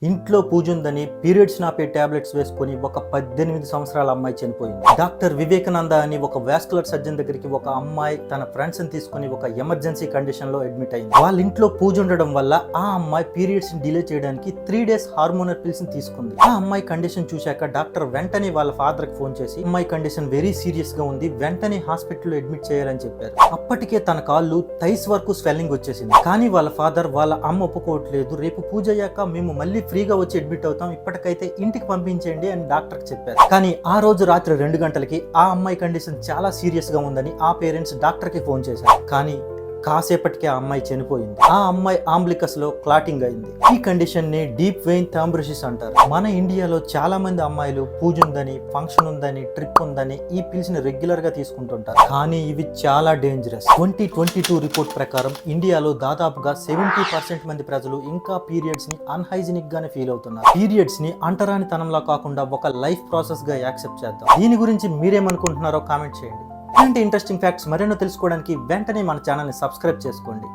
ఇంట్లో పూజ ఉందని periods నాపే tablets వేసుకుని ఒక 18 సంవత్సరాల అమ్మాయి చనిపోయింది. డాక్టర్ వివేకానంద అని ఒక వాస్కులర్ సర్జన్ దగ్గరికి ఒక అమ్మాయి తన ఫ్రెండ్స్ ని తీసుకుని ఒక ఎమర్జెన్సీ కండిషన్ లో అడ్మిట్ అయింది. వాళ్ళ ఇంట్లో పూజ ఉండడం వల్ల ఆ అమ్మాయి పీరియడ్స్ ని డిలే చేయడానికి 3 days హార్మోనల్ పిల్స్ ని తీసుకుంది. ఆ అమ్మాయి కండిషన్ చూశాక డాక్టర్ వెంటనే వాళ్ళ ఫాదర్ కి ఫోన్ చేసి అమ్మాయి కండిషన్ వెరీ సీరియస్ గా ఉంది, వెంటనే హాస్పిటల్లో అడ్మిట్ చేయాలని చెప్పారు. అప్పటికే తన కాళ్ళు థైస్ వరకు స్వెల్లింగ్ వచ్చేసింది. కానీ వాళ్ళ ఫాదర్ వాళ్ళ అమ్మ ఒప్పుకోవట్లేదు, రేపు పూజ అయ్యాక మేము మళ్ళీ ఫ్రీగా వచ్చి అడ్మిట్ అవుతాం, ఇప్పటికైతే ఇంటికి పంపించేయండి అని డాక్టర్ చెప్పారు. కానీ ఆ రోజు రాత్రి 2 గంటలకి ఆ అమ్మాయి కండిషన్ చాలా సీరియస్ గా ఉందని ఆ పేరెంట్స్ డాక్టర్ కి ఫోన్ చేశారు. కానీ కాసేపటికే ఆ అమ్మాయి చనిపోయింది. ఆ అమ్మాయి ఆంబ్లికస్ లో క్లాటింగ్ అయింది. ఈ కండిషన్ ని డీప్ వెయిన్ థ్రాంబోసిస్ అంటారు. మన ఇండియాలో చాలా మంది అమ్మాయిలు పూజ ఉందని, ఫంక్షన్ ఉందని, ట్రిప్ ఉందని ఈ పిల్స్ ని రెగ్యులర్ గా తీసుకుంటుంటారు. కానీ ఇవి చాలా డేంజరస్. 2022 రిపోర్ట్ ప్రకారం ఇండియాలో దాదాపుగా 70% మంది ప్రజలు ఇంకా పీరియడ్స్ ని అన్హైజినిక్ గానే ఫీల్ అవుతున్నారు. పీరియడ్స్ ని అంటరానితనంలా కాకుండా ఒక లైఫ్ ప్రాసెస్ గా యాక్సెప్ట్ చేద్దాం. దీని గురించి మీరేమనుకుంటున్నారో కామెంట్ చేయండి. ఇలాంటి ఇంట్రెస్టింగ్ ఫ్యాక్ట్స్ మరెన్నో తెలుసుకోవడానికి వెంటనే మన ఛానల్ని సబ్స్క్రైబ్ చేసుకోండి.